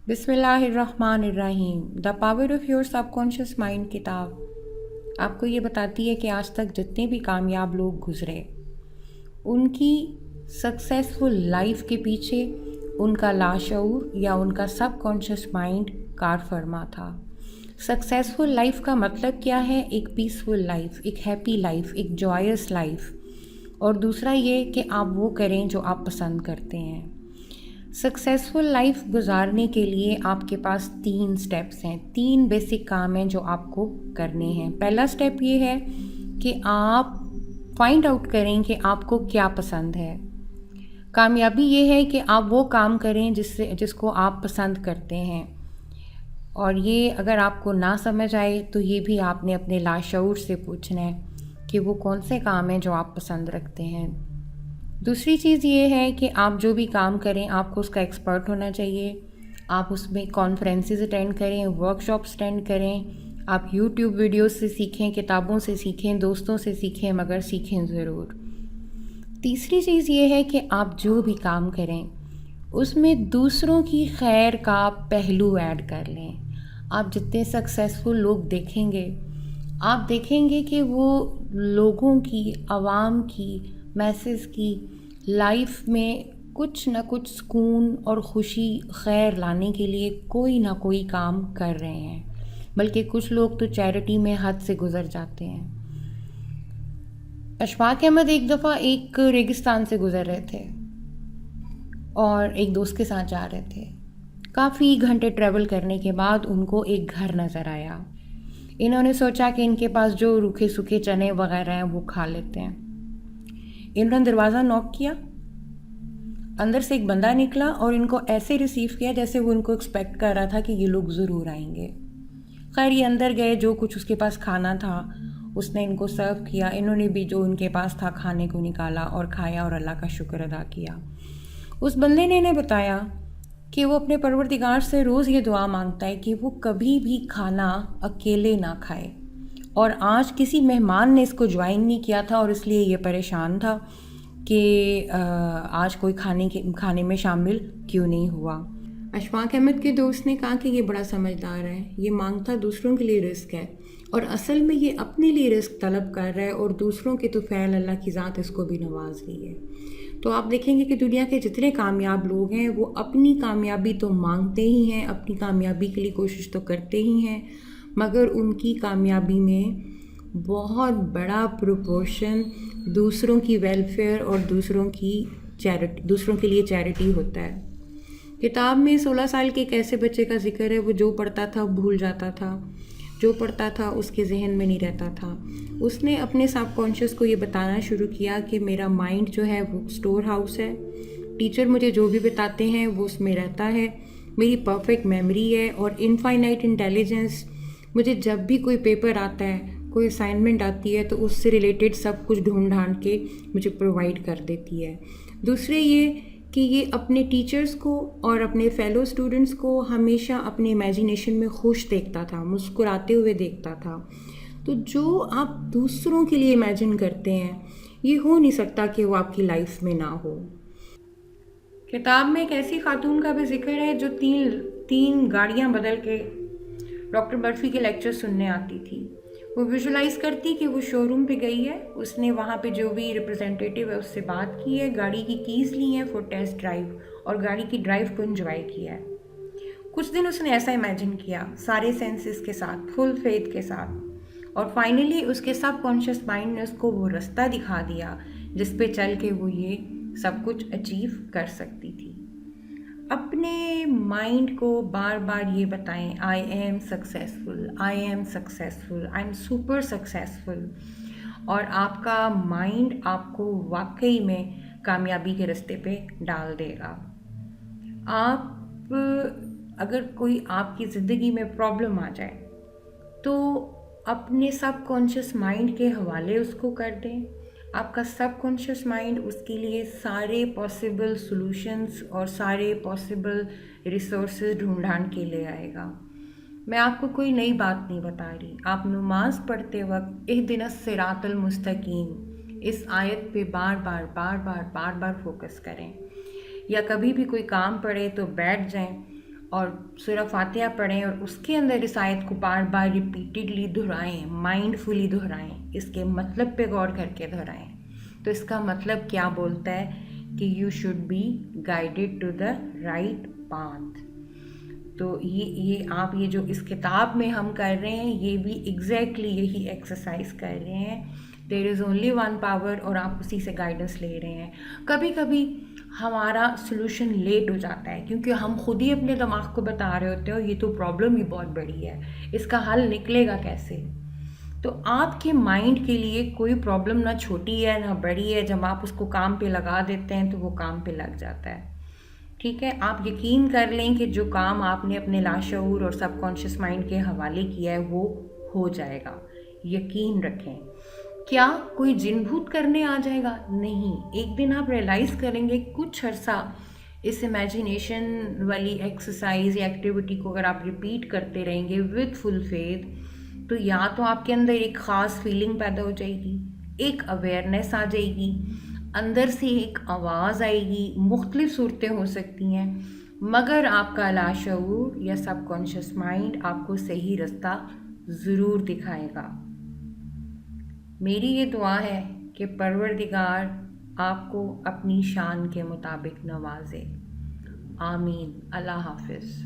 بسم اللہ الرحمن الرحیم۔ The power of your sub conscious mind کتاب آپ کو یہ بتاتی ہے کہ آج تک جتنے بھی کامیاب لوگ گزرے ان کی سکسیسفل لائف کے پیچھے ان کا لاشعور یا ان کا سب کانشیس مائنڈ کار فرما تھا۔ سکسیسفل لائف کا مطلب کیا ہے؟ ایک پیسفل لائف، ایک ہیپی لائف، ایک جوائس لائف، اور دوسرا یہ کہ آپ وہ کریں جو آپ پسند کرتے ہیں۔ سکسیسفل لائف گزارنے کے لیے آپ کے پاس 3 سٹیپس ہیں، 3 بیسک کام ہیں جو آپ کو کرنے ہیں۔ پہلا سٹیپ یہ ہے کہ آپ فائنڈ آؤٹ کریں کہ آپ کو کیا پسند ہے۔ کامیابی یہ ہے کہ آپ وہ کام کریں جس کو آپ پسند کرتے ہیں، اور یہ اگر آپ کو نہ سمجھ آئے تو یہ بھی آپ نے اپنے لاشعور سے پوچھنا ہے کہ وہ کون سے کام ہیں جو آپ پسند رکھتے ہیں۔ دوسری چیز یہ ہے کہ آپ جو بھی کام کریں آپ کو اس کا ایکسپرٹ ہونا چاہیے۔ آپ اس میں کانفرنسز اٹینڈ کریں، ورک شاپس اٹینڈ کریں، آپ یوٹیوب ویڈیوز سے سیکھیں، کتابوں سے سیکھیں، دوستوں سے سیکھیں، مگر سیکھیں ضرور۔ تیسری چیز یہ ہے کہ آپ جو بھی کام کریں اس میں دوسروں کی خیر کا پہلو ایڈ کر لیں۔ آپ جتنے سکسیسفل لوگ دیکھیں گے آپ دیکھیں گے کہ وہ لوگوں کی، عوام کی، میسز کی لائف میں کچھ نہ کچھ سکون اور خوشی، خیر لانے کے لیے کوئی نہ کوئی کام کر رہے ہیں، بلکہ کچھ لوگ تو چیریٹی میں حد سے گزر جاتے ہیں۔ اشفاق احمد ایک دفعہ ایک ریگستان سے گزر رہے تھے اور ایک دوست کے ساتھ جا رہے تھے۔ کافی گھنٹے ٹریول کرنے کے بعد ان کو ایک گھر نظر آیا۔ انہوں نے سوچا کہ ان کے پاس جو روکھے سوکھے چنے وغیرہ ہیں وہ کھا لیتے ہیں۔ انہوں نے دروازہ نوک کیا، اندر سے ایک بندہ نکلا اور ان کو ایسے ریسیو کیا جیسے وہ ان کو ایکسپیکٹ کر رہا تھا کہ یہ لوگ ضرور آئیں گے۔ خیر یہ اندر گئے، جو کچھ اس کے پاس کھانا تھا اس نے ان کو سرو کیا، انہوں نے بھی جو ان کے پاس تھا کھانے کو نکالا اور کھایا اور اللہ کا شکر ادا کیا۔ اس بندے نے انہیں بتایا کہ وہ اپنے پروردگار سے روز یہ دعا مانگتا ہے کہ وہ کبھی بھی کھانا اکیلے نہ کھائے، اور آج کسی مہمان نے اس کو جوائن نہیں کیا تھا اور اس لیے یہ پریشان تھا کہ آج کوئی کھانے میں شامل کیوں نہیں ہوا۔ اشفاق احمد کے دوست نے کہا کہ یہ بڑا سمجھدار ہے، یہ مانگتا دوسروں کے لیے رزق ہے اور اصل میں یہ اپنے لیے رزق طلب کر رہا ہے، اور دوسروں کے تو فعل اللہ کی ذات اس کو بھی نواز رہی ہے۔ تو آپ دیکھیں گے کہ دنیا کے جتنے کامیاب لوگ ہیں وہ اپنی کامیابی تو مانگتے ہی ہیں، اپنی کامیابی کے لیے کوشش تو کرتے ہی ہیں، مگر ان کی کامیابی میں بہت بڑا پروپورشن دوسروں کی ویلفیئر اور دوسروں کے لیے چیریٹی ہوتا ہے۔ کتاب میں 16 سال کے ایک ایسے بچے کا ذکر ہے، وہ جو پڑھتا تھا بھول جاتا تھا، جو پڑھتا تھا اس کے ذہن میں نہیں رہتا تھا۔ اس نے اپنے سب کانشیس کو یہ بتانا شروع کیا کہ میرا مائنڈ جو ہے وہ اسٹور ہاؤس ہے، ٹیچر مجھے جو بھی بتاتے ہیں وہ اس میں رہتا ہے، میری پرفیکٹ میموری ہے اور انفائنائٹ انٹیلیجنس، مجھے جب بھی کوئی پیپر آتا ہے، کوئی اسائنمنٹ آتی ہے تو اس سے ریلیٹڈ سب کچھ ڈھونڈ ڈھانڈ کے مجھے پرووائڈ کر دیتی ہے۔ دوسرے یہ کہ یہ اپنے ٹیچرز کو اور اپنے فیلو اسٹوڈنٹس کو ہمیشہ اپنے امیجینیشن میں خوش دیکھتا تھا، مسکراتے ہوئے دیکھتا تھا۔ تو جو آپ دوسروں کے لیے امیجن کرتے ہیں یہ ہو نہیں سکتا کہ وہ آپ کی لائف میں نہ ہو۔ کتاب میں ایک ایسی خاتون کا بھی ذکر ہے جو تین گاڑیاں بدل کے ڈاکٹر برفی کے لیکچر سننے آتی تھی۔ وہ ویژولائز کرتی کہ وہ شو روم پہ گئی ہے، اس نے وہاں پہ جو بھی ریپرزینٹیٹیو ہے اس سے بات کی ہے، گاڑی کی کیز لی ہیں فور ٹیسٹ ڈرائیو، اور گاڑی کی ڈرائیو کو انجوائے کیا ہے۔ کچھ دن اس نے ایسا امیجن کیا سارے سینسز کے ساتھ، فل فیتھ کے ساتھ، اور فائنلی اس کے سب کانشیس مائنڈ نے اس کو وہ رستہ دکھا دیا جس پہ چل کے وہ یہ سب کچھ اچیو کر سکتی تھی۔ اپنے مائنڈ کو بار بار یہ بتائیں I am successful, I am successful, I am super successful, اور آپ کا مائنڈ آپ کو واقعی میں کامیابی کے رستے پہ ڈال دے گا۔ آپ اگر کوئی آپ کی زندگی میں پرابلم آ جائے تو اپنے سب کانشیس مائنڈ کے حوالے اس کو کر دیں، آپ کا سب کانشیس مائنڈ اس کے لیے سارے پاسبل سلوشنز اور سارے پاسبل ریسورسز ڈھونڈ کے لے آئے گا۔ میں آپ کو کوئی نئی بات نہیں بتا رہی، آپ نماز پڑھتے وقت اہدنا الصراط المستقیم اس آیت پہ بار بار فوکس کریں، یا کبھی بھی کوئی کام پڑے تو بیٹھ جائیں اور سورہ فاتحہ پڑھیں اور اس کے اندر اس آیت کو بار بار ریپیٹیڈلی دہرائیں، مائنڈ فلی دہرائیں، اس کے مطلب پہ غور کر کے دہرائیں. تو اس کا مطلب کیا بولتا ہے کہ you should be guided to the right path. تو یہ آپ یہ جو اس کتاب میں ہم کر رہے ہیں یہ بھی ایگزیکٹلی یہی ایکسرسائز کر رہے ہیں. دیر از اونلی ون پاور اور آپ اسی سے گائیڈنس لے رہے ہیں. کبھی کبھی ہمارا سلوشن لیٹ ہو جاتا ہے کیونکہ ہم خود ہی اپنے دماغ کو بتا رہے ہوتے ہیں یہ تو پرابلم ہی بہت بڑی ہے، اس کا حل نکلے گا کیسے. تو آپ کے مائنڈ کے لیے کوئی پرابلم نہ چھوٹی ہے نہ بڑی ہے. جب آپ اس کو کام پہ لگا دیتے ہیں تو وہ کام پہ لگ جاتا ہے. ٹھیک ہے، آپ یقین کر لیں کہ جو کام آپ نے اپنے لاشعور اور سب کانشیس مائنڈ کے حوالے کیا ہے وہ ہو جائے گا. یقین رکھیں. کیا کوئی جن بھوت کرنے آ جائے گا؟ نہیں. ایک دن آپ ریئلائز کریں گے کچھ عرصہ اس امیجنیشن والی ایکسرسائز یا ایکٹیویٹی کو اگر آپ ریپیٹ کرتے رہیں گے وتھ فل فیتھ تو یا تو آپ کے اندر ایک خاص فیلنگ پیدا ہو جائے گی، ایک اویئرنیس آ جائے گی، اندر سے ایک آواز آئے گی. مختلف صورتیں ہو سکتی ہیں مگر آپ کا لاشعور یا سب کانشیس مائنڈ آپ کو صحیح رستہ ضرور دکھائے گا. میری یہ دعا ہے کہ پروردگار آپ کو اپنی شان کے مطابق نوازے. آمین. اللہ حافظ.